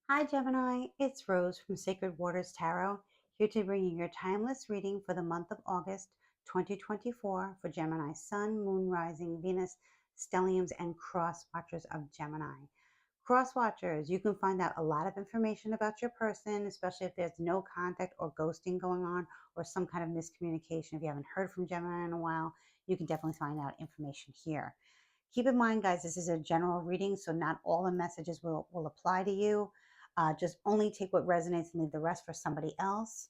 Hi Gemini, it's Rose from Sacred Waters Tarot, here to bring you your timeless reading for the month of August 2024 for Gemini Sun, Moon, Rising, Venus, Stelliums, and Cross Watchers of Gemini. Cross Watchers, you can find out a lot of information about your person, especially if there's no contact or ghosting going on or some kind of miscommunication. If you haven't heard from Gemini in a while, you can definitely find out information here. Keep in mind, guys, this is a general reading, so not all the messages will apply to you. Just only take what resonates and leave the rest for somebody else.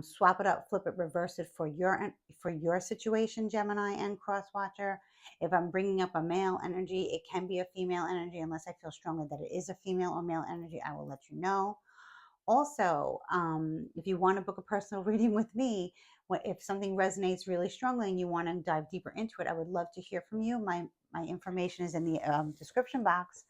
Swap it up, flip it, reverse it for your situation, Gemini and Crosswatcher. If I'm bringing up a male energy, it can be a female energy. Unless I feel strongly that it is a female or male energy, I will let you know. Also, if you want to book a personal reading with me, if something resonates really strongly and you want to dive deeper into it, I would love to hear from you. My information is in the description box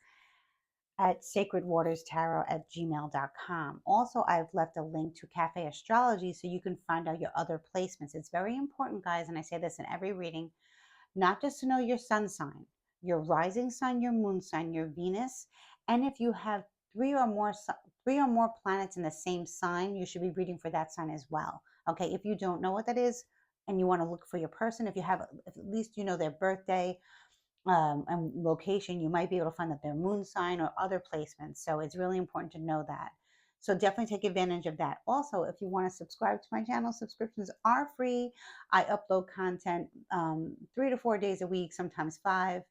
at sacredwaterstarot@gmail.com. Also, I've left a link to Cafe Astrology so you can find out your other placements. It's very important, guys, and I say this in every reading, not just to know your sun sign, your rising sign, your moon sign, your Venus, and if you have three or more planets in the same sign, you should be reading for that sign as well. Okay, if you don't know what that is and you want to look for your person, if at least you know their birthday, and location, you might be able to find out their moon sign or other placements. So it's really important to know that. So definitely take advantage of that. Also, if you want to subscribe to my channel, subscriptions are free. I upload content 3 to 4 days a week, sometimes 5.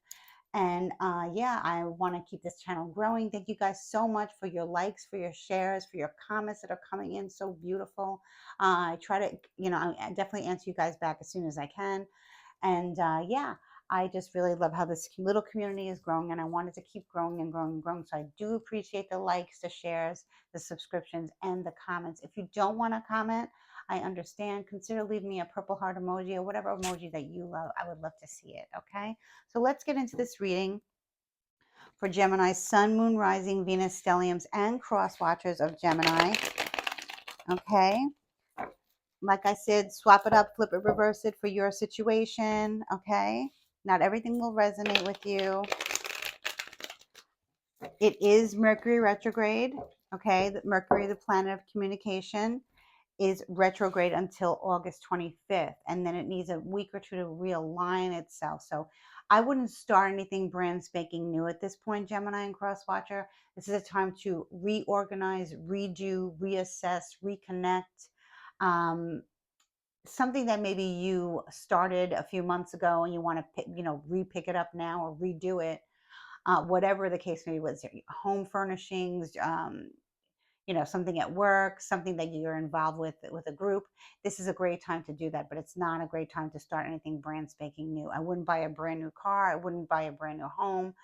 And yeah, I want to keep this channel growing. Thank you guys so much for your likes, for your shares, for your comments that are coming in. So beautiful. I try to, I definitely answer you guys back as soon as I can. And yeah, I just really love how this little community is growing, and I wanted to keep growing and growing and growing. So I do appreciate the likes, the shares, the subscriptions, and the comments. If you don't want to comment, I understand. Consider leaving me a purple heart emoji or whatever emoji that you love. I would love to see it. Okay. So let's get into this reading for Gemini, Sun, Moon, Rising, Venus, Stelliums, and Cross Watchers of Gemini. Okay. Like I said, swap it up, flip it, reverse it for your situation. Okay. Not everything will resonate with you. It is Mercury retrograde. Okay. Mercury, the planet of communication, is retrograde until August 25th. And then it needs a week or two to realign itself. So I wouldn't start anything brand spanking new at this point, Gemini and Crosswatcher. This is a time to reorganize, redo, reassess, reconnect. Um, Something that maybe you started a few months ago and you want to re-pick it up now or redo it, whatever the case may be, with home furnishings, something at work, something that you're involved with a group. This is a great time to do that, but it's not a great time to start anything brand spanking new. I wouldn't buy a brand new car. I wouldn't buy a brand new home.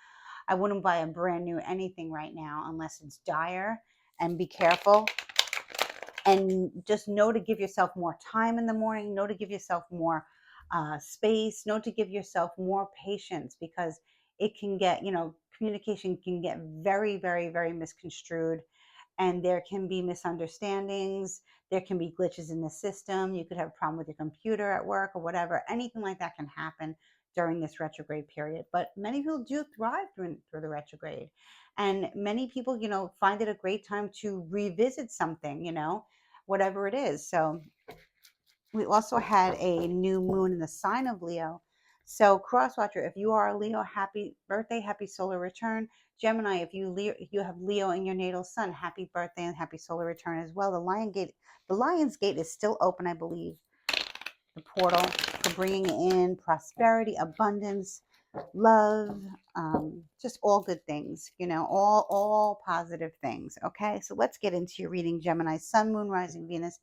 I wouldn't buy a brand new anything right now unless it's dire. And be careful, and just know to give yourself more time in the morning, know to give yourself more space, know to give yourself more patience, because it can get, communication can get very, very, very misconstrued, and there can be misunderstandings. There can be glitches in the system. You could have a problem with your computer at work or whatever. Anything like that can happen during this retrograde period. But many people do thrive through the retrograde. And many people, find it a great time to revisit something, whatever it is. So we also had a new moon in the sign of Leo. So Crosswatcher, if you are a Leo, happy birthday, happy solar return. Gemini, if you have Leo in your natal sun, happy birthday and happy solar return as well. The Lion's Gate is still open, I believe. The portal for bringing in prosperity, abundance, love, just all good things, all positive things. Okay, so let's get into your reading, Gemini, Sun, Moon, Rising, Venus,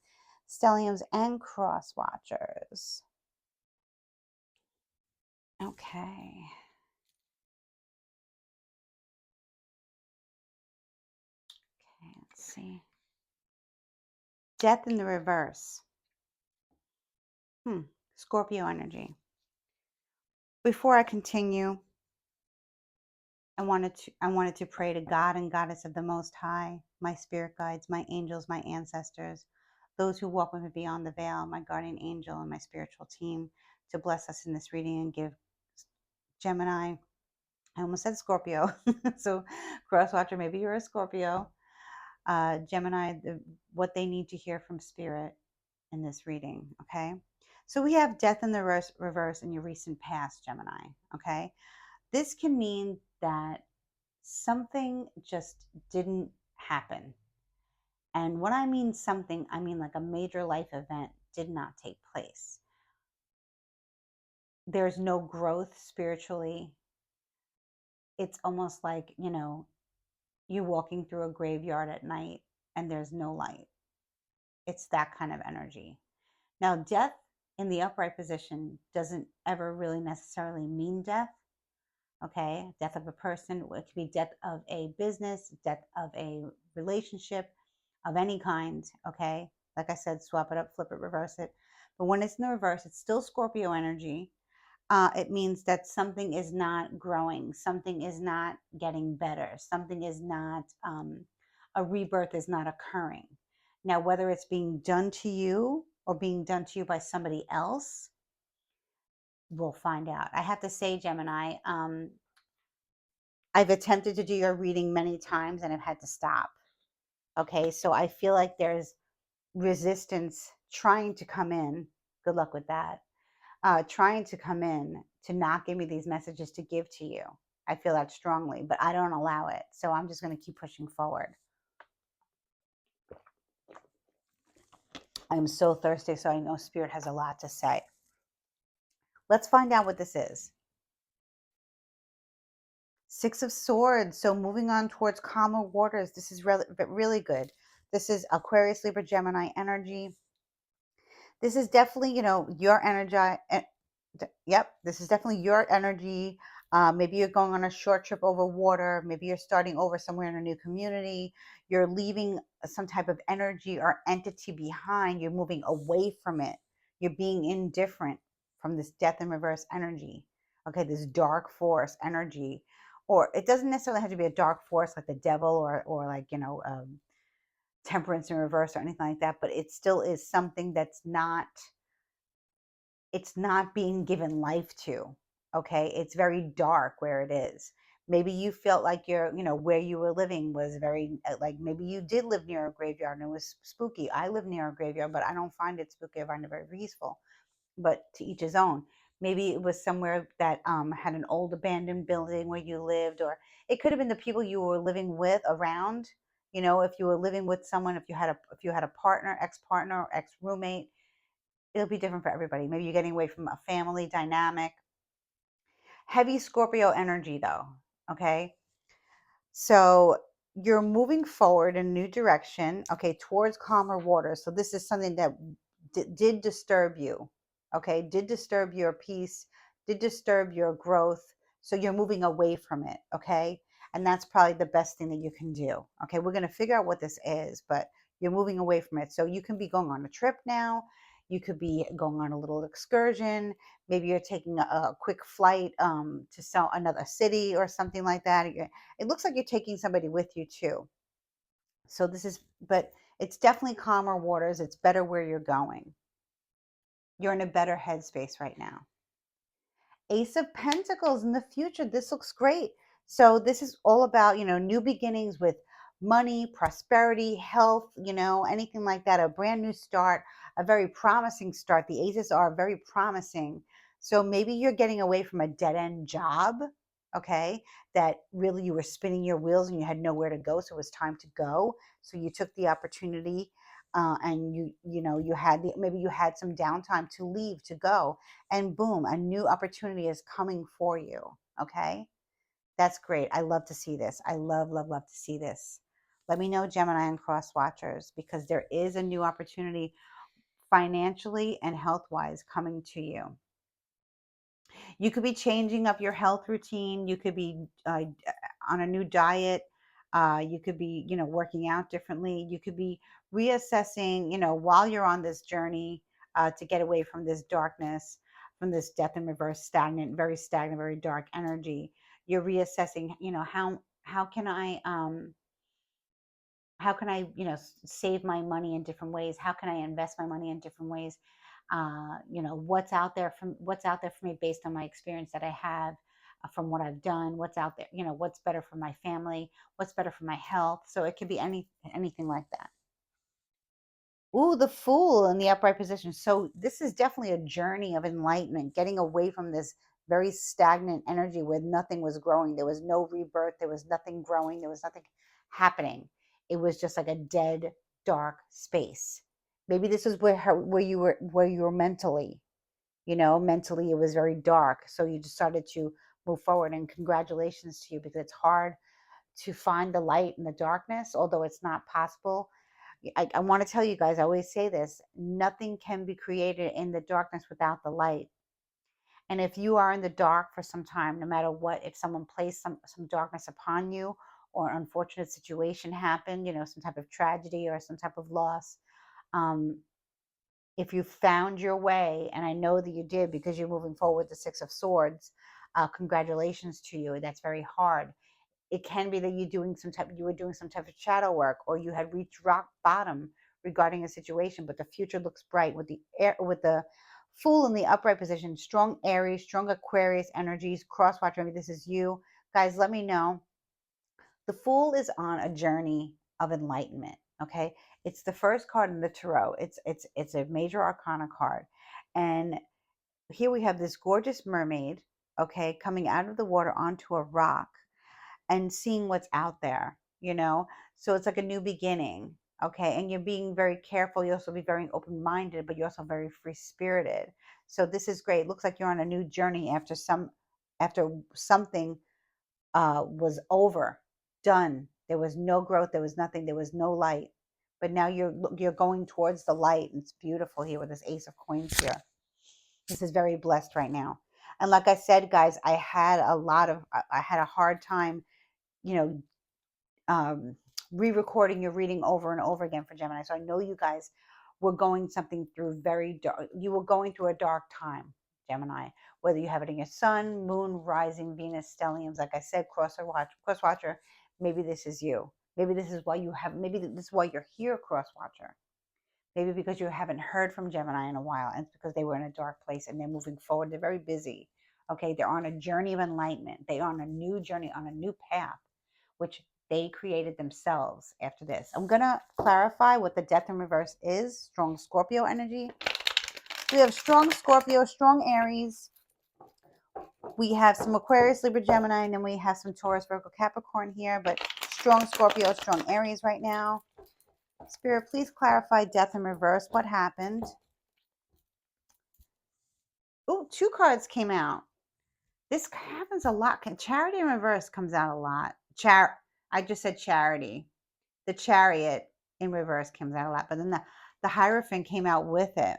Stelliums, and Cross Watchers. Okay. Okay, let's see. Death in the reverse. Scorpio energy. Before I continue, I wanted to pray to God and Goddess of the Most High, my spirit guides, my angels, my ancestors, those who walk with me beyond the veil, my guardian angel and my spiritual team, to bless us in this reading and give Gemini, I almost said Scorpio, so Crosswatcher, maybe you're a Scorpio, Gemini, what they need to hear from spirit in this reading. Okay. So we have death in the reverse in your recent past, Gemini. Okay. This can mean that something just didn't happen. And when I mean something, I mean like a major life event did not take place. There's no growth spiritually. It's almost like, you walking through a graveyard at night and there's no light. It's that kind of energy. Now, death in the upright position doesn't ever really necessarily mean death. Okay, death of a person, it could be death of a business, death of a relationship of any kind. Okay, like I said, swap it up, flip it, reverse it. But when it's in the reverse, it's still Scorpio energy. It means that something is not growing, something is not getting better, something is not, a rebirth is not occurring. Now, whether it's being done to you or being done to you by somebody else, we'll find out. I have to say, Gemini, I've attempted to do your reading many times and I've had to stop. Okay, so I feel like there's resistance trying to come in. Good luck with that. Trying to come in to not give me these messages to give to you. I feel that strongly, but I don't allow it. So I'm just going to keep pushing forward. I'm so thirsty, so I know Spirit has a lot to say. Let's find out what this is. Six of Swords. So moving on towards calmer waters. This is really good. This is Aquarius, Libra, Gemini energy. This is definitely, your energy. Yep, this is definitely your energy. Maybe you're going on a short trip over water. Maybe you're starting over somewhere in a new community. You're leaving some type of energy or entity behind. You're moving away from it. You're being indifferent from this death in reverse energy. Okay, this dark force energy. Or it doesn't necessarily have to be a dark force like the devil or like, temperance in reverse or anything like that, but it still is something that's not, it's not being given life to. Okay, it's very dark where it is. Maybe you felt like where you were living was very, like, maybe you did live near a graveyard and it was spooky. I live near a graveyard, but I don't find it spooky. I find it very peaceful, but to each his own. Maybe it was somewhere that had an old abandoned building where you lived, or it could have been the people you were living with around. If you were living with someone, if you had a partner, ex-partner, or ex-roommate, it'll be different for everybody. Maybe you're getting away from a family dynamic. Heavy Scorpio energy, though. Okay. So you're moving forward in a new direction, okay, towards calmer waters. So this is something that did disturb you, okay, did disturb your peace, did disturb your growth. So you're moving away from it, okay? And that's probably the best thing that you can do. Okay, we're going to figure out what this is, but you're moving away from it. So you can be going on a trip now. You could be going on a little excursion. Maybe you're taking a quick flight to another city or something like that. It looks like you're taking somebody with you too. So but it's definitely calmer waters. It's better where you're going. You're in a better headspace right now. Ace of Pentacles in the future. This looks great. So this is all about, new beginnings with money, prosperity, health, anything like that. A brand new start, a very promising start. The aces are very promising. So maybe you're getting away from a dead end job, okay, that really you were spinning your wheels and you had nowhere to go. So it was time to go. So you took the opportunity and maybe you had some downtime to leave, to go, and boom, a new opportunity is coming for you. Okay, that's great. I love to see this. I love, love, love to see this. Let me know, Gemini and cross watchers, because there is a new opportunity financially and health wise coming to you. You could be changing up your health routine. You could be on a new diet. You could be, working out differently. You could be reassessing, while you're on this journey to get away from this darkness, from this death in reverse, stagnant, very dark energy. You're reassessing, how can I, save my money in different ways? How can I invest my money in different ways? What's out there for me based on my experience that I have. from what I've done, what's out there, what's better for my family, what's better for my health. So it could be anything like that. Ooh, the Fool in the upright position. So this is definitely a journey of enlightenment, getting away from this very stagnant energy where nothing was growing. There was no rebirth. There was nothing growing. There was nothing happening. It was just like a dead, dark space. Maybe this is where you were mentally. Mentally it was very dark. So you just started to move forward. And congratulations to you, because it's hard to find the light in the darkness, although it's not possible. I want to tell you guys, I always say this, nothing can be created in the darkness without the light. And if you are in the dark for some time, no matter what, if someone placed some darkness upon you, or an unfortunate situation happened, some type of tragedy or some type of loss, um, if you found your way, and I know that you did because you're moving forward with the Six of Swords, congratulations to you. That's very hard. It can be that you were doing some type of shadow work, or you had reached rock bottom regarding a situation, but the future looks bright with the Fool in the upright position. Strong Aries, strong Aquarius energies, cross watcher. Maybe this is you guys. Let me know. The Fool is on a journey of enlightenment. Okay, it's the first card in the tarot. It's a major arcana card, and here we have this gorgeous mermaid. Okay, coming out of the water onto a rock and seeing what's out there. So it's like a new beginning. Okay, and you're being very careful. You also be very open-minded, but you're also very free-spirited. So this is great. It looks like you're on a new journey after something was over, done. There was no growth, there was nothing, there was no light. But now you're going towards the light, and it's beautiful here with this Ace of Coins here. This is very blessed right now. And like I said, guys, I had a hard time, you know, re-recording your reading over and over again for Gemini. So I know you guys were going something through very dark. You were going through a dark time, Gemini. Whether you have it in your sun, moon, rising, Venus, stelliums, like I said, cross watcher. Maybe this is you. Maybe this is why Maybe this is why you're here, cross watcher. Maybe because you haven't heard from Gemini in a while, and it's because they were in a dark place and they're moving forward. They're very busy. Okay, they're on a journey of enlightenment. They're on a new journey, on a new path, which they created themselves after this. I'm going to clarify what the Death in Reverse is. Strong Scorpio energy. We have strong Scorpio, strong Aries. We have some Aquarius, Libra, Gemini, and then we have some Taurus, Virgo, Capricorn here. But strong Scorpio, strong Aries right now. Spirit, please clarify Death in Reverse. What happened? Oh, 2 cards came out. This happens a lot. Charity in Reverse comes out a lot. I just said Charity. The Chariot in Reverse comes out a lot, but then the Hierophant came out with it.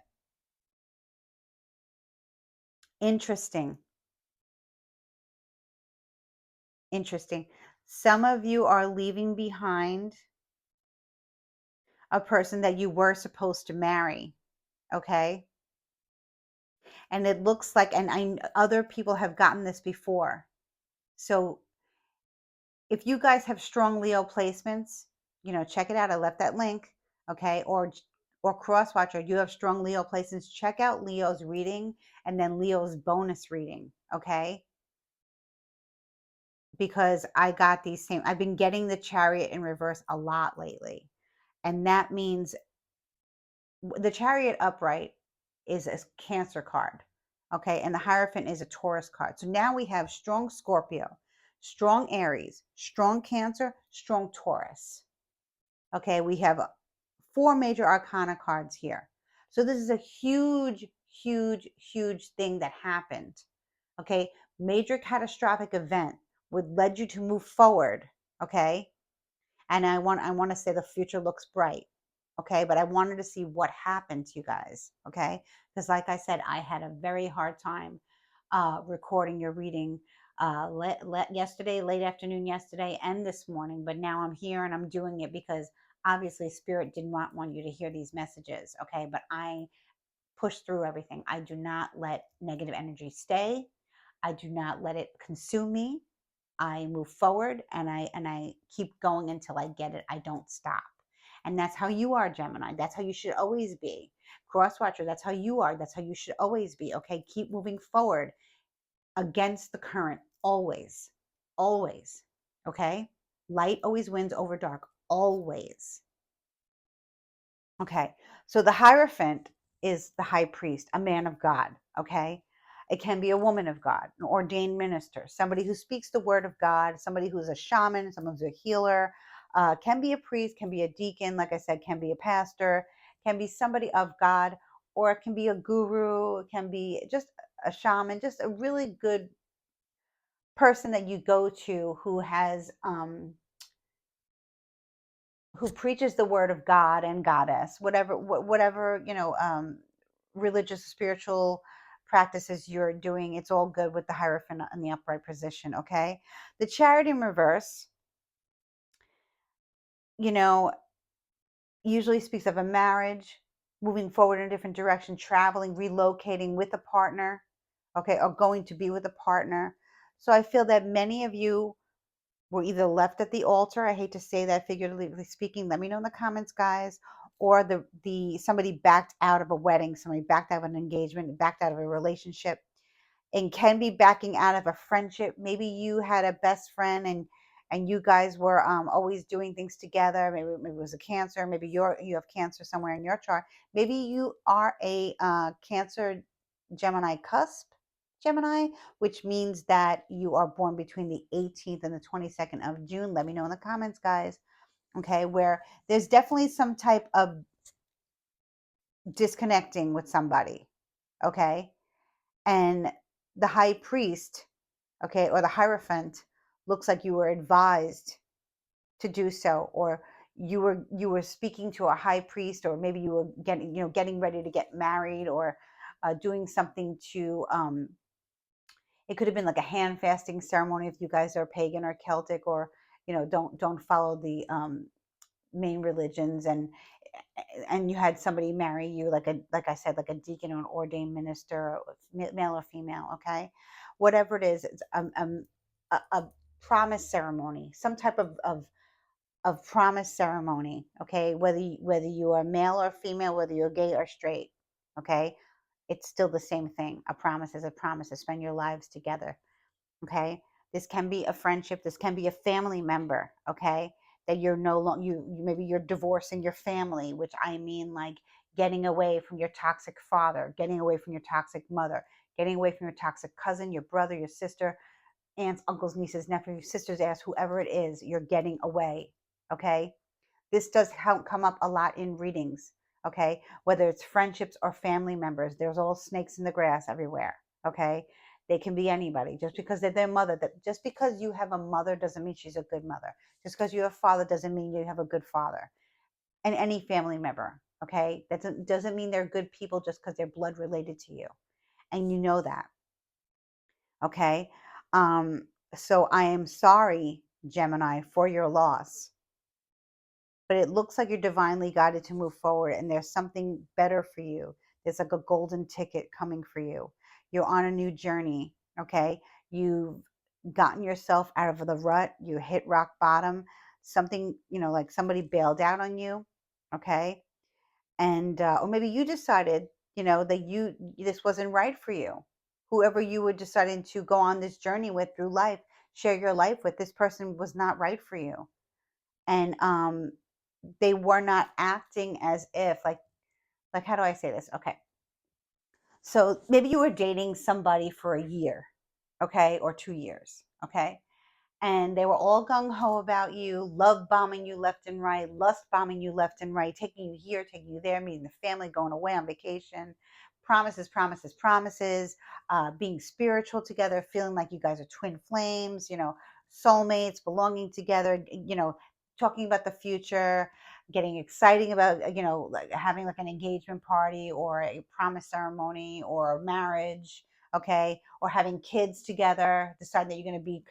Interesting. Some of you are leaving behind a person that you were supposed to marry. Okay. And it looks like, other people have gotten this before. So if you guys have strong Leo placements, check it out. I left that link. Okay. Or cross watcher, you have strong Leo placements. Check out Leo's reading and then Leo's bonus reading. Okay. Because I've been getting the Chariot in Reverse a lot lately. And that means the Chariot upright is a Cancer card. Okay. And the Hierophant is a Taurus card. So now we have strong Scorpio, strong Aries, strong Cancer, strong Taurus. Okay. We have 4 major arcana cards here. So this is a huge, huge, huge thing that happened. Okay. Major catastrophic event would led you to move forward. Okay. And I want to say the future looks bright. Okay. But I wanted to see what happened to you guys. Okay. Because like I said, I had a very hard time recording your reading yesterday, late afternoon yesterday, and this morning. But now I'm here and I'm doing it because obviously Spirit did not want you to hear these messages. Okay. But I push through everything. I do not let negative energy stay. I do not let it consume me. I move forward and I keep going until I get it. I don't stop. And that's how you are, Gemini. That's how you should always be. Crosswatcher, that's how you are. That's how you should always be. Okay, keep moving forward against the current always, always, okay? Light always wins over dark, always. Okay, so the Hierophant is the high priest, a man of God, okay? It can be a woman of God, an ordained minister, somebody who speaks the word of God, somebody who's a shaman, someone who's a healer, can be a priest, can be a deacon, like I said, can be a pastor, can be somebody of God, or it can be a guru, it can be just a shaman, just a really good person that you go to who preaches the word of God and goddess, whatever religious, spiritual practices you're doing, it's all good with the Hierophant in the upright position. Okay, the Chariot in reverse, you know, usually speaks of a marriage, moving forward in a different direction, traveling, relocating with a partner, okay, or going to be with a partner. So I feel that many of you were either left at the altar. I hate to say that figuratively speaking. Let me know in the comments, guys. Or the somebody backed out of a wedding, somebody backed out of an engagement, backed out of a relationship, and can be backing out of a friendship. Maybe you had a best friend and you guys were always doing things together. Maybe it was a Cancer. Maybe you have Cancer somewhere in your chart. Maybe you are a Cancer Gemini cusp Gemini, which means that you are born between the 18th and the 22nd of June. Let me know in the comments, guys. Okay, where there's definitely some type of disconnecting with somebody. Okay, and the high priest, okay, or the Hierophant looks like you were advised to do so, or you were speaking to a high priest, or maybe you were getting ready to get married, or doing something to it could have been like a hand fasting ceremony if you guys are pagan or Celtic, or don't follow the main religions, and you had somebody marry you, like I said, like a deacon or an ordained minister, male or female. Okay, whatever it is, it's a promise ceremony, some type of promise ceremony. Okay, whether you are male or female, whether you're gay or straight. Okay, it's still the same thing. A promise is a promise to spend your lives together. Okay, this can be a friendship, this can be a family member. Okay, that you're no longer maybe you're divorcing your family, which I mean like getting away from your toxic father, getting away from your toxic mother, getting away from your toxic cousin, your brother, your sister, aunts, uncles, nieces, nephews, sisters, ass, whoever it is, you're getting away. Okay, this does come up a lot in readings. Okay, whether it's friendships or family members, there's all snakes in the grass everywhere. Okay, they can be anybody. Just because they're their mother, that just because you have a mother doesn't mean she's a good mother. Just because you have a father doesn't mean you have a good father. And any family member, okay, that doesn't mean they're good people just because they're blood related to you, and you know that. Okay, um, so I am sorry, Gemini, for your loss, but it looks like you're divinely guided to move forward, and there's something better for you. There's like a golden ticket coming for you. You're on a new journey. Okay, you've gotten yourself out of the rut, you hit rock bottom, something, like somebody bailed out on you. Okay, and or maybe you decided, that this wasn't right for you. Whoever you were deciding to go on this journey with through life, share your life with, this person was not right for you. And they were not acting as if, like how do I say this? Okay, so maybe you were dating somebody for a year, okay, or 2 years. Okay, and they were all gung-ho about you, love bombing you left and right, lust bombing you left and right, taking you here, taking you there, meeting the family, going away on vacation, promises, promises, promises, being spiritual together, feeling like you guys are twin flames, soulmates, belonging together, talking about the future, getting exciting about, like having like an engagement party or a promise ceremony or marriage. Okay, or having kids together, deciding that you're going to be,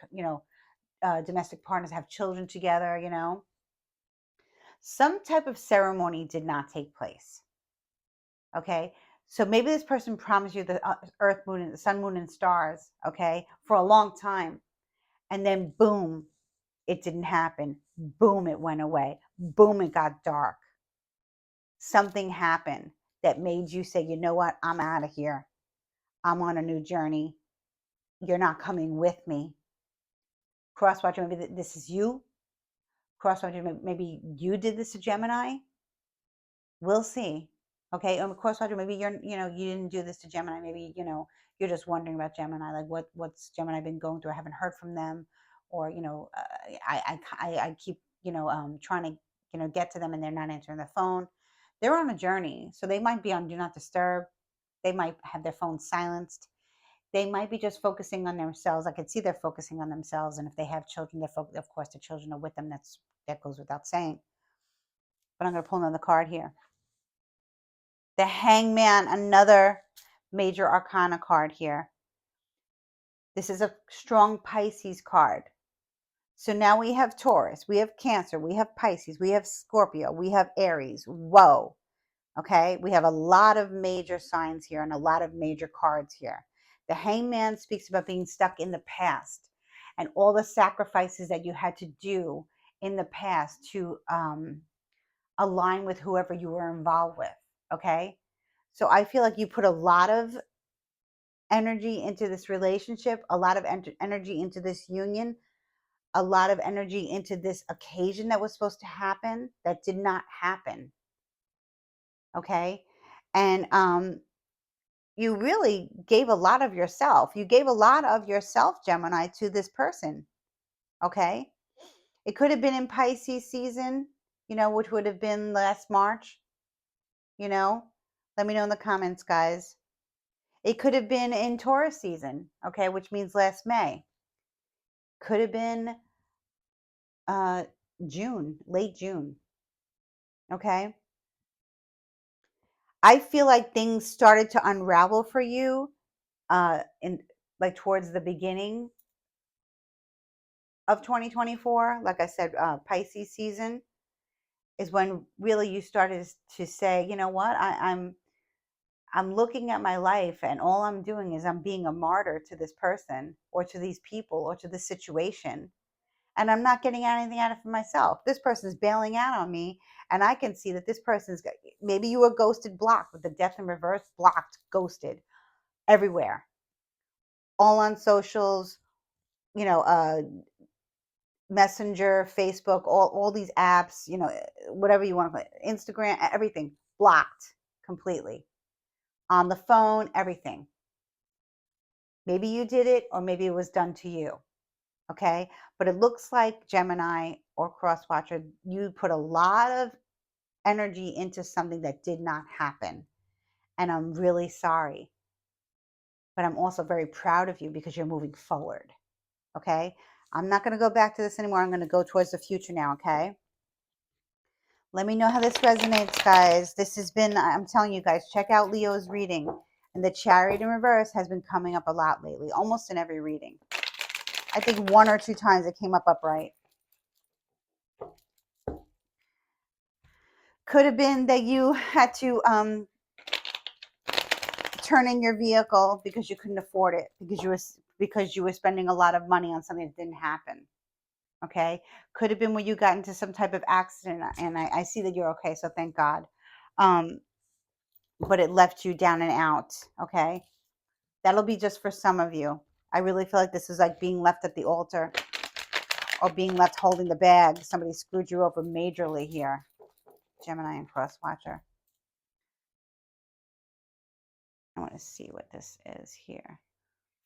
domestic partners, have children together. Some type of ceremony did not take place. Okay, so maybe this person promised you the earth, moon, and the sun, moon, and stars, okay, for a long time, and then boom, it didn't happen. Boom, it went away. Boom, it got dark. Something happened that made you say, you know what, I'm out of here. I'm on a new journey. You're not coming with me. Cross watcher, maybe this is you. Cross watcher, maybe you did this to Gemini. We'll see. Okay. Cross watcher, maybe you didn't do this to Gemini. Maybe, you're just wondering about Gemini. Like what's Gemini been going through? I haven't heard from them. Or, I keep, trying to, get to them and they're not answering the phone. They're on a journey. So they might be on do not disturb. They might have their phone silenced. They might be just focusing on themselves. I could see they're focusing on themselves. And if they have children, of course, the children are with them. That goes without saying. But I'm going to pull another card here. The Hangman, another major arcana card here. This is a strong Pisces card. So now we have Taurus, we have Cancer, we have Pisces, we have Scorpio, we have Aries. Whoa. Okay. We have a lot of major signs here and a lot of major cards here. The Hangman speaks about being stuck in the past and all the sacrifices that you had to do in the past to align with whoever you were involved with. Okay. So I feel like you put a lot of energy into this relationship, a lot of energy into this union, a lot of energy into this occasion that was supposed to happen that did not happen. Okay. And you really gave a lot of yourself. You gave a lot of yourself, Gemini, to this person. Okay. It could have been in Pisces season, which would have been last March. Let me know in the comments, guys. It could have been in Taurus season, okay, which means last May. Could have been June, late June, okay? I feel like things started to unravel for you in like towards the beginning of 2024. Like I said, Pisces season is when really you started to say, you know what, I'm looking at my life and all I'm doing is I'm being a martyr to this person or to these people or to this situation. And I'm not getting anything out of it for myself. This person's bailing out on me. And I can see that this person's, maybe you were ghosted, blocked with the death in reverse, blocked, ghosted everywhere. All on socials, Messenger, Facebook, all these apps, whatever you want to put, Instagram, everything blocked completely. On the phone, everything. Maybe you did it or maybe it was done to you. Okay. But it looks like Gemini or Crosswatcher, you put a lot of energy into something that did not happen. And I'm really sorry. But I'm also very proud of you because you're moving forward. Okay. I'm not going to go back to this anymore. I'm going to go towards the future now. Okay. Let me know how this resonates, guys. This has been, I'm telling you guys, check out Leo's reading. And the Chariot in reverse has been coming up a lot lately, almost in every reading. I think 1 or 2 times it came up upright. Could have been that you had to turn in your vehicle because you couldn't afford it, because you were spending a lot of money on something that didn't happen. Okay. Could have been when you got into some type of accident, and I see that you're okay, so thank God. But it left you down and out. Okay. That'll be just for some of you. I really feel like this is like being left at the altar or being left holding the bag. Somebody screwed you over majorly here. Gemini and Crosswatcher. I want to see what this is here.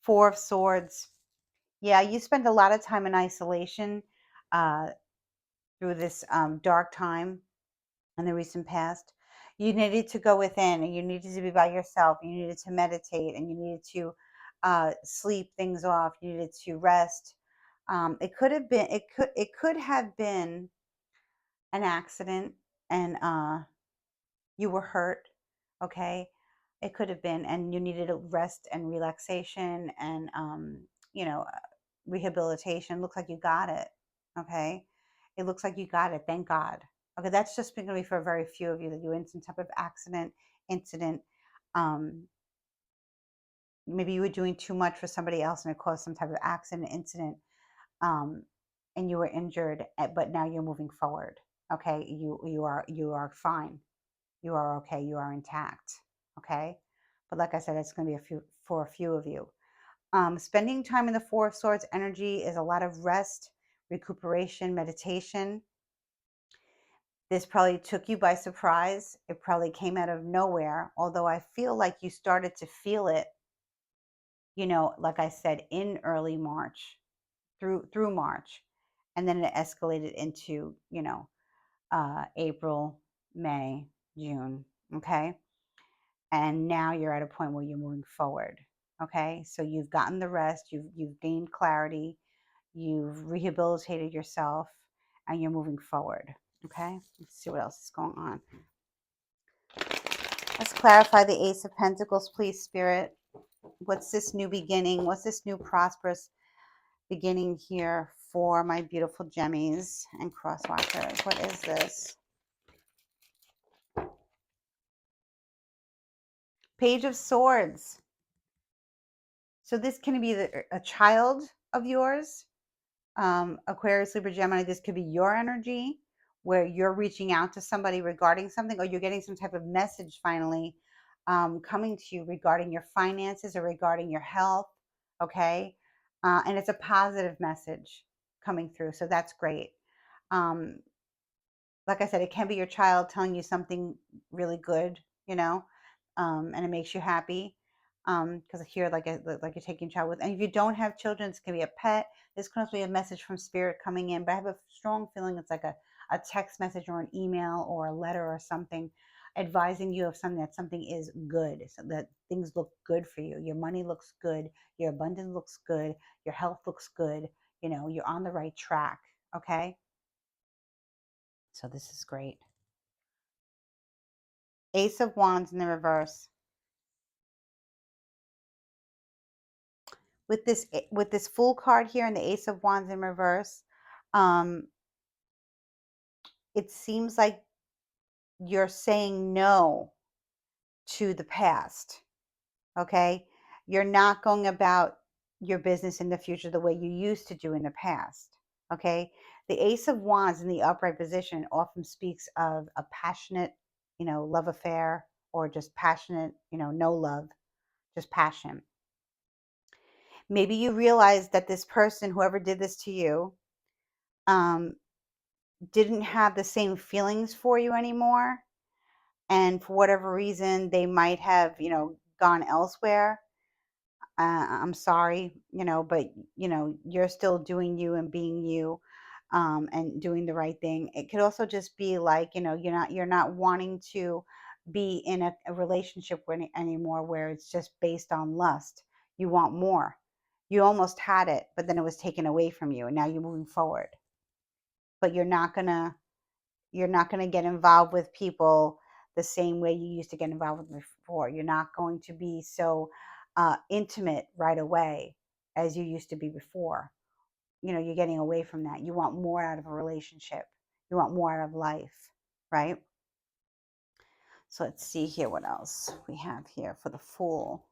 4 of Swords. Yeah, you spend a lot of time in isolation through this dark time in the recent past. You needed to go within and you needed to be by yourself. You needed to meditate and you needed to sleep things off. You needed to rest. It could have been an accident and you were hurt. Okay. It could have been, and you needed a rest and relaxation and, rehabilitation. Looks like you got it. Okay. It looks like you got it. Thank God. Okay. That's just going to be for a very few of you that you're in some type of accident, incident. Maybe you were doing too much for somebody else and it caused some type of accident, incident, and you were injured, but now you're moving forward. Okay. You are fine. You are okay. You are intact. Okay. But like I said, it's going to be for a few of you. Spending time in the Four of Swords energy is a lot of rest, recuperation, meditation. This probably took you by surprise. It probably came out of nowhere, although I feel like you started to feel it, like I said, in early March, through March, and then it escalated into, April, May, June. Okay. And now you're at a point where you're moving forward. Okay. So you've gotten the rest, you've gained clarity, you've rehabilitated yourself, and you're moving forward. Okay. Let's see what else is going on. Let's clarify the Ace of Pentacles, please, Spirit. What's this new beginning? What's this new prosperous beginning here for my beautiful Gemmies and crosswalkers? What is this? Page of Swords. So this can be a child of yours, Aquarius, Libra, Gemini. This could be your energy where you're reaching out to somebody regarding something, or you're getting some type of message finally coming to you regarding your finances or regarding your health. Okay. And it's a positive message coming through. So that's great. Um, like I said, it can be your child telling you something really good, and it makes you happy. Because here, like you're taking a child with, and if you don't have children, this can be a pet. This can also be a message from spirit coming in. But I have a strong feeling it's like a text message or an email or a letter or something advising you of something, that something is good, so that things look good for you. Your money looks good, your abundance looks good, your health looks good. You're on the right track. Okay. So this is great. Ace of Wands in the reverse. With this Fool card here and the Ace of Wands in reverse, um, it seems like you're saying no to the past. Okay, you're not going about your business in the future the way you used to do in the past. Okay, the Ace of Wands in the upright position often speaks of a passionate, love affair, or just passionate, no love, just passion. Maybe you realize that this person, whoever did this to you, um, didn't have the same feelings for you anymore. And for whatever reason, they might have, gone elsewhere. I'm sorry, but, you're still doing you and being you, and doing the right thing. It could also just be like, you're not wanting to be in a relationship with anymore where it's just based on lust. You want more. You almost had it, but then it was taken away from you, and now you're moving forward. But you're not going to get involved with people the same way you used to get involved with before. You're not going to be so intimate right away as you used to be before. You're getting away from that. You want more out of a relationship. You want more out of life, right? So let's see here what else we have here for the Fool.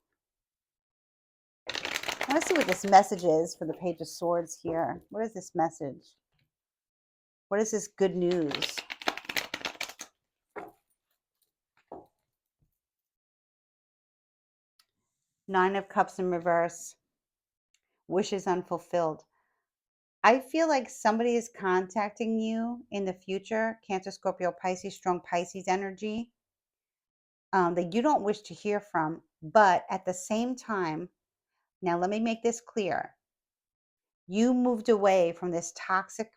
I want to see what this message is for the Page of Swords here. What is this message? What is this good news? Nine of Cups in reverse. Wishes unfulfilled. I feel like somebody is contacting you in the future, Cancer, Scorpio, Pisces, strong Pisces energy, that you don't wish to hear from. But at the same time, now let me make this clear. You moved away from this toxic,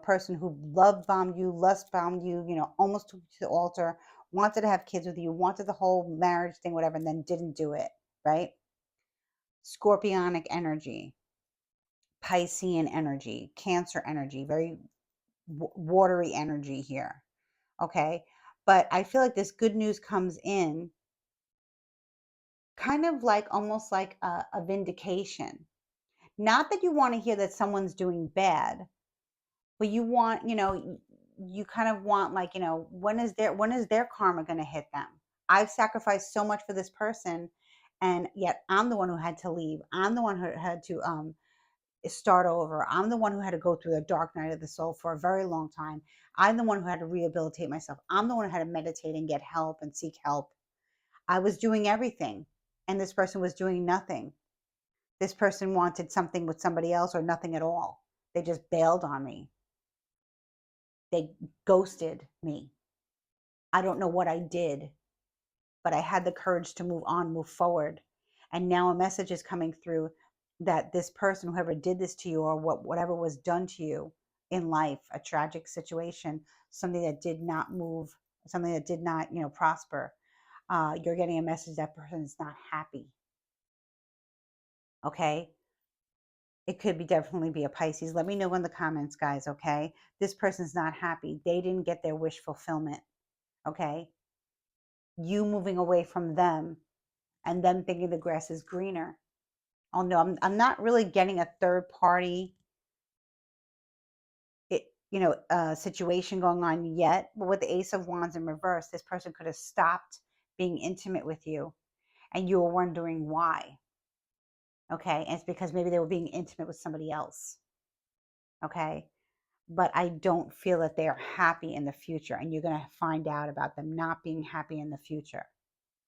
person who love bombed you, lust bombed you, almost took you to the altar, wanted to have kids with you, wanted the whole marriage thing, whatever, and then didn't do it, right? Scorpionic energy, Piscean energy, Cancer energy, very watery energy here. Okay. But I feel like this good news comes in kind of like almost like a vindication. Not that you want to hear that someone's doing bad, but you want, you kind of want like, when is their karma going to hit them? I've sacrificed so much for this person, and yet I'm the one who had to leave. I'm the one who had to start over. I'm the one who had to go through the dark night of the soul for a very long time. I'm the one who had to rehabilitate myself. I'm the one who had to meditate and get help and seek help. I was doing everything, and this person was doing nothing. This person wanted something with somebody else or nothing at all. They just bailed on me. They ghosted me. I don't know what I did, but I had the courage to move on, move forward. And now a message is coming through that this person, whoever did this to you, or whatever was done to you in life, a tragic situation, something that did not move, something that did not, prosper. You're getting a message that person is not happy. Okay. It could be definitely be a Pisces. Let me know in the comments, guys. Okay. This person's not happy. They didn't get their wish fulfillment. Okay. You moving away from them and them thinking the grass is greener. Oh no, I'm not really getting a third party, situation going on yet. But with the Ace of Wands in reverse, this person could have stopped being intimate with you, and you were wondering why. Okay, and it's because maybe they were being intimate with somebody else. Okay, but I don't feel that they are happy in the future, and you're gonna find out about them not being happy in the future.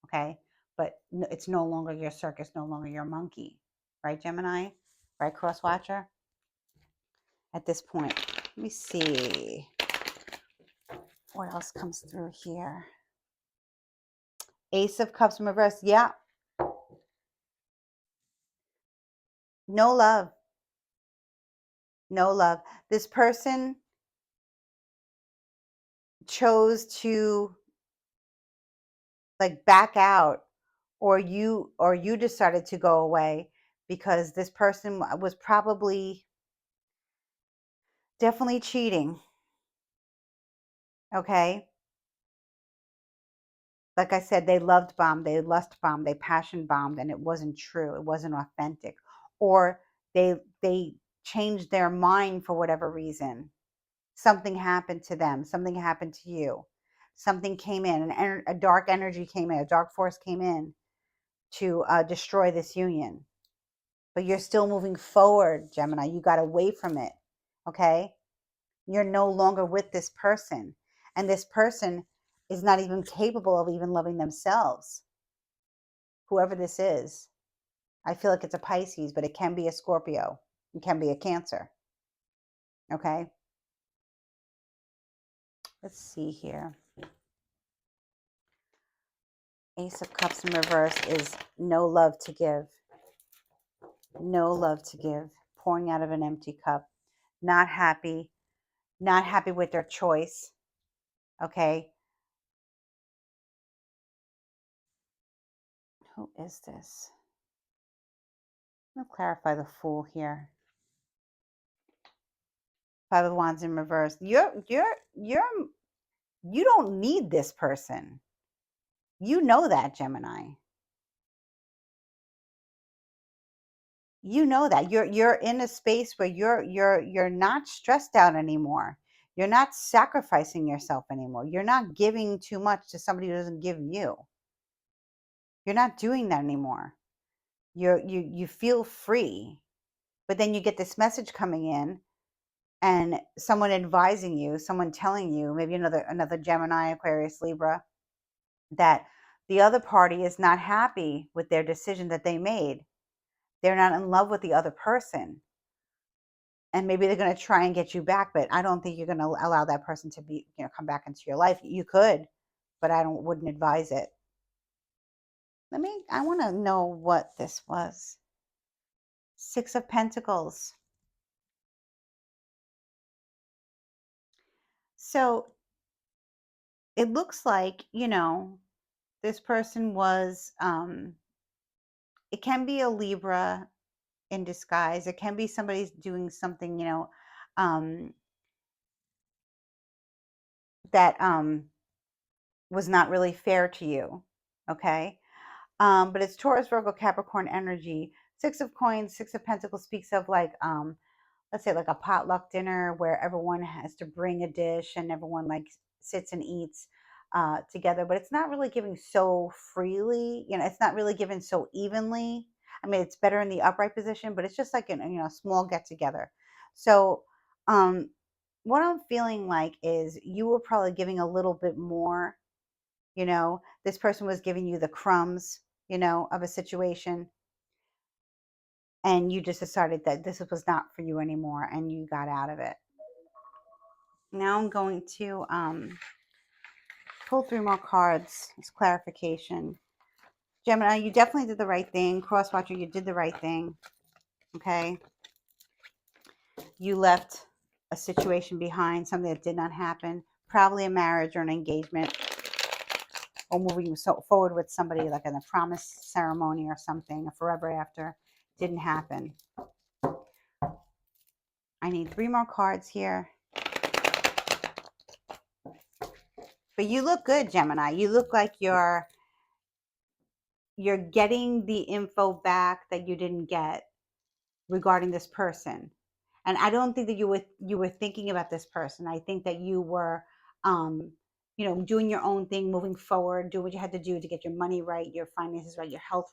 Okay, but it's no longer your circus, no longer your monkey, right, Gemini? Right, cross watcher? At this point, let me see what else comes through here. Ace of Cups in reverse. Yeah, no love. No love. This person chose to like back out, or you decided to go away because this person was probably definitely cheating. Okay? Like I said, they loved bombed, they lust bombed, they passion bombed, and it wasn't true. It wasn't authentic. Or they changed their mind for whatever reason. Something happened to them. Something happened to you. Something came in, a dark energy came in, a dark force came in to destroy this union. But you're still moving forward, Gemini. You got away from it. Okay? You're no longer with this person. And this person is not even capable of even loving themselves. Whoever this is, I feel like it's a Pisces, but it can be a Scorpio. It can be a Cancer. Okay? Let's see here. Ace of Cups in reverse is no love to give. No love to give. Pouring out of an empty cup. Not happy. Not happy with their choice. Okay? Who is this? I'll clarify the Fool here. Five of Wands in reverse. You don't need this person. You know that, Gemini. You know that. You're in a space where you're not stressed out anymore. You're not sacrificing yourself anymore. You're not giving too much to somebody who doesn't give you. You're not doing that anymore. You feel free. But then you get this message coming in and someone advising you, someone telling you, maybe another Gemini, Aquarius, Libra, that the other party is not happy with their decision that they made. They're not in love with the other person. And maybe they're going to try and get you back, but I don't think you're going to allow that person to be, come back into your life. You could, but wouldn't advise it. I want to know what this was. Six of Pentacles. So it looks like, this person was, it can be a Libra in disguise. It can be somebody's doing something, um, that was not really fair to you. Okay. But it's Taurus, Virgo, Capricorn energy. Six of Coins, Six of Pentacles speaks of like, let's say like a potluck dinner where everyone has to bring a dish and everyone like sits and eats together. But it's not really given so freely. It's not really given so evenly. I mean, it's better in the upright position, but it's just like a small get together. So, what I'm feeling like is you were probably giving a little bit more. This person was giving you the crumbs, of a situation. and you just decided that this was not for you anymore and you got out of it. Now I'm going to pull 3 more cards as clarification. Gemini, you definitely did the right thing. Crosswatcher, you did the right thing. Okay. You left a situation behind, something that did not happen, probably a marriage or an engagement, or moving forward with somebody like in a promise ceremony or something, a forever after. Didn't happen. I need 3 more cards here. But you look good, Gemini. You look like you're getting the info back that you didn't get regarding this person. And I don't think that you were thinking about this person. I think that you were doing your own thing, moving forward, do what you had to do to get your money right, your finances right, your health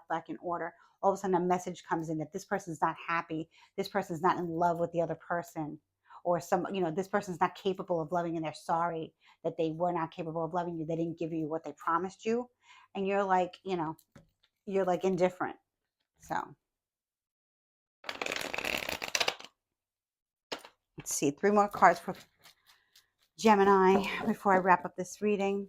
back in order. All of a sudden a message comes in that this person's not happy, this person's not in love with the other person, or this person's not capable of loving, and they're sorry that they were not capable of loving you. They didn't give you what they promised you. And you're like, you're like indifferent. So let's see, 3 more cards for Gemini before I wrap up this reading.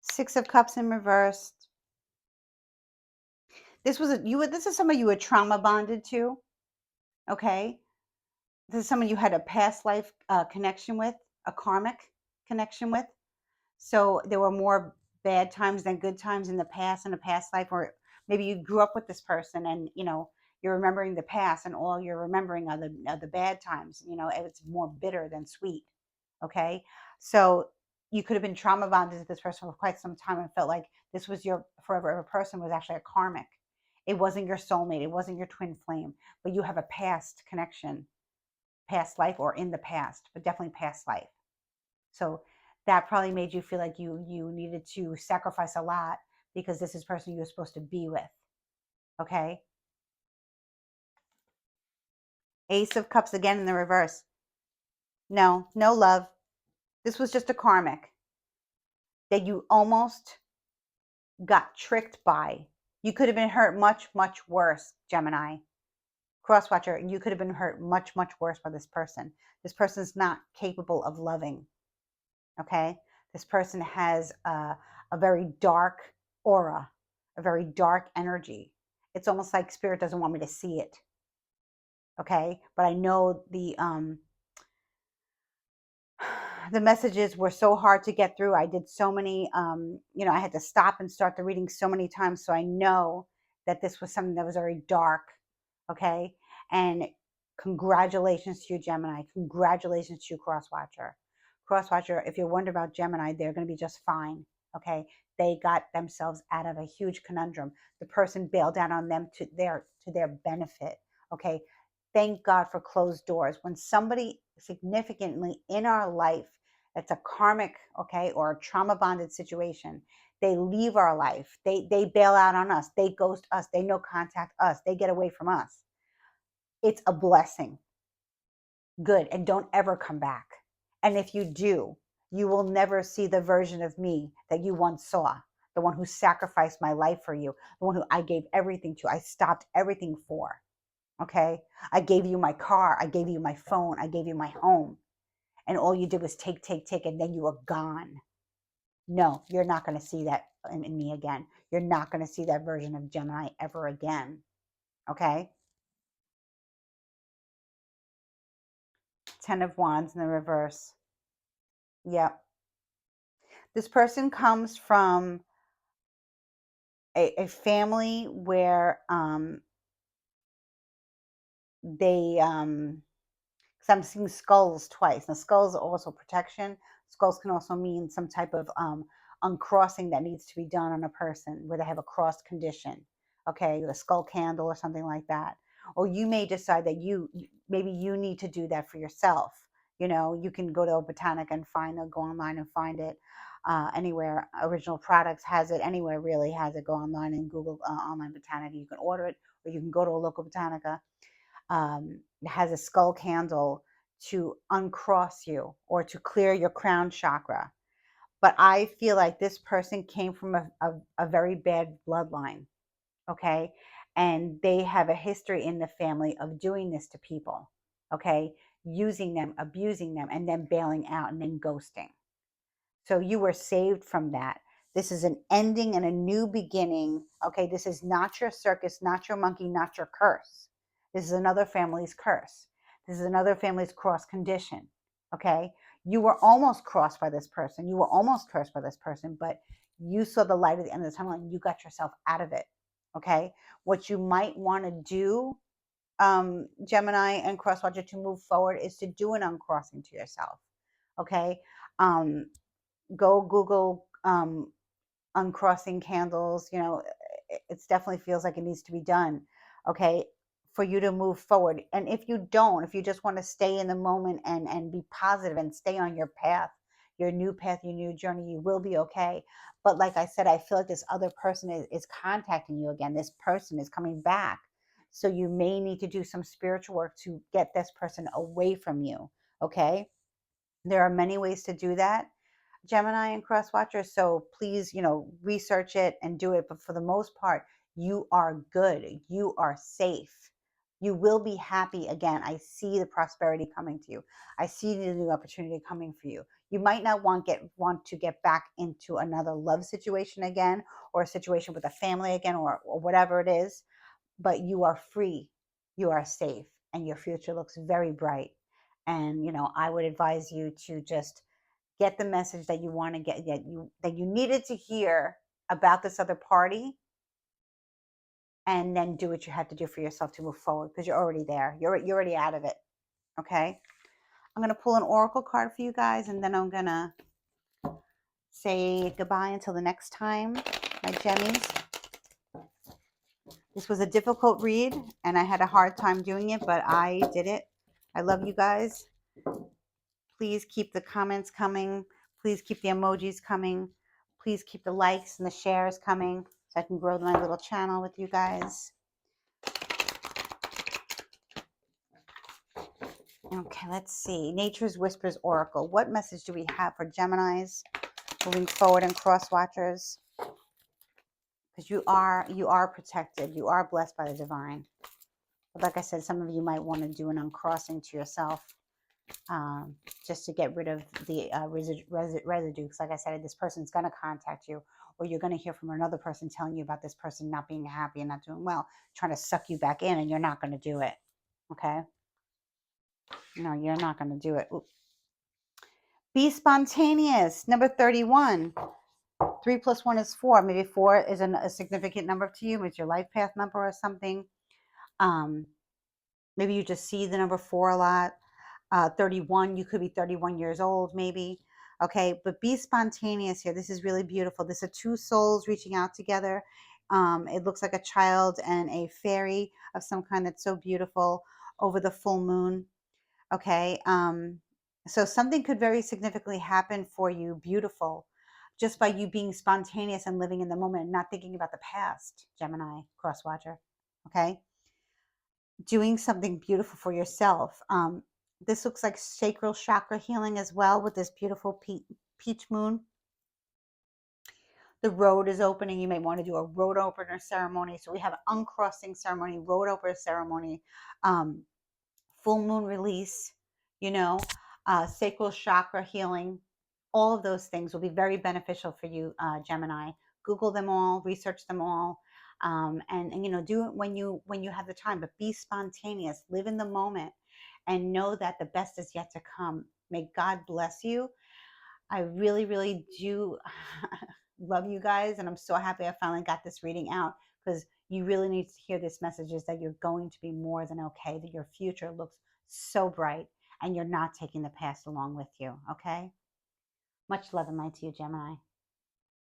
Six of Cups in reverse. This is someone you were trauma bonded to. Okay. This is someone you had a past life connection with, a karmic connection with. So there were more bad times than good times in a past life, or maybe you grew up with this person and you're remembering the past and all you're remembering are the bad times. It's more bitter than sweet. Okay. So you could have been trauma bonded to this person for quite some time and felt like this was your forever ever person, was actually a karmic. It wasn't your soulmate, it wasn't your twin flame, but you have a past connection, past life, or in the past, but definitely past life. So that probably made you feel like you needed to sacrifice a lot because this is the person you were supposed to be with. Okay. Ace of Cups again in the reverse. No love. This was just a karmic that you almost got tricked by. You could have been hurt much, much worse, Gemini. Crosswatcher, you could have been hurt much, much worse by this person. This person's not capable of loving. Okay. This person has a very dark aura, a very dark energy. It's almost like spirit doesn't want me to see it. Okay. But I know the messages were so hard to get through. I did so many, I had to stop and start the reading so many times. So I know that this was something that was very dark. Okay. And congratulations to you, Gemini. Congratulations to you, Crosswatcher. Crosswatcher, if you're wondering about Gemini, they're going to be just fine. Okay. They got themselves out of a huge conundrum. The person bailed out on them to their benefit. Okay. Thank God for closed doors. When somebody significantly in our life that's a karmic, okay, or a trauma bonded situation, they leave our life. They bail out on us. They ghost us. They no contact us. They get away from us. It's a blessing. Good. And don't ever come back. And if you do, you will never see the version of me that you once saw, the one who sacrificed my life for you, the one who I gave everything to. I stopped everything for. Okay. I gave you my car. I gave you my phone. I gave you my home. And all you did was take, and then you were gone. No, you're not going to see that in me again. You're not going to see that version of Gemini ever again. Okay. 10 of Wands in the reverse. Yep. This person comes from a family where they because I'm seeing skulls twice. Now, skulls are also protection. Skulls can also mean some type of uncrossing that needs to be done on a person where they have a crossed condition. Okay, a skull candle or something like that. Or you may decide that maybe you need to do that for yourself. You can go to a Botanica and go online and find it anywhere. Original Products has it anywhere, really has it. Go online and Google online Botanica. You can order it, or you can go to a local Botanica. has a skull candle to uncross you or to clear your crown chakra. But I feel like this person came from a very bad bloodline, okay? And they have a history in the family of doing this to people, okay? Using them, abusing them, and then bailing out and then ghosting. So you were saved from that. This is an ending and a new beginning. Okay, this is not your circus, not your monkey, not your curse. This is another family's curse. This is another family's cross condition. Okay, you were almost crossed by this person. You were almost cursed by this person, but you saw the light at the end of the tunnel and you got yourself out of it. Okay, what you might want to do, Gemini and Crosswatcher, to move forward is to do an uncrossing to yourself. Okay, go Google uncrossing candles. You know, it definitely feels like it needs to be done. Okay, for you to move forward. And if you don't, if you just want to stay in the moment and be positive and stay on your path, your new path, your new journey, you will be okay. But like I said, I feel like this other person is contacting you again. This person is coming back. So you may need to do some spiritual work to get this person away from you. Okay, there are many ways to do that, Gemini and Crosswatcher. So please, research it and do it. But for the most part, you are good. You are safe. You will be happy again. I see the prosperity coming to you. I see the new opportunity coming for you. You might not want to get back into another love situation again, or a situation with a family again, or whatever it is, but you are free. You are safe, and your future looks very bright. And I would advise you to just get the message that you want to get, that you needed to hear about this other party, and then do what you had to do for yourself to move forward, because you're already there. You're already out of it. Okay, I'm going to pull an oracle card for you guys, and then I'm going to say goodbye until the next time, my gemmies. This was a difficult read, and I had a hard time doing it, but I did it. I love you guys. Please keep the comments coming. Please keep the emojis coming. Please keep the likes and the shares coming so I can grow my little channel with you guys. Okay, let's see. Nature's Whispers Oracle. What message do we have for Geminis moving forward and cross watchers? Because you are protected. You are blessed by the divine. But like I said, some of you might want to do an uncrossing to yourself, just to get rid of the residue. Because like I said, this person's going to contact you, or you're going to hear from another person telling you about this person not being happy and not doing well, trying to suck you back in, and you're not going to do it. Okay? No, you're not going to do it. Ooh. Be spontaneous. Number 31. 3 plus 1 is 4. Maybe 4 is a significant number to you. It's your life path number or something. Maybe you just see the number 4 a lot. 31, you could be 31 years old maybe. Okay, but be spontaneous here. This is really beautiful. This are two souls reaching out together. It looks like a child and a fairy of some kind that's so beautiful over the full moon. Okay, so something could very significantly happen for you, beautiful, just by you being spontaneous and living in the moment and not thinking about the past, Gemini, Crosswatcher. Okay, doing something beautiful for yourself. This looks like sacral chakra healing as well, with this beautiful peach moon. The road is opening. You may want to do a road opener ceremony. So we have an uncrossing ceremony, road opener ceremony, full moon release, sacral chakra healing. All of those things will be very beneficial for you, Gemini. Google them all, research them all, and do it when you have the time. But be spontaneous, live in the moment, and know that the best is yet to come. May God bless you. I really, really do love you guys, and I'm so happy I finally got this reading out, because you really need to hear this message, is that you're going to be more than okay, that your future looks so bright, and you're not taking the past along with you, okay? Much love and light to you, Gemini.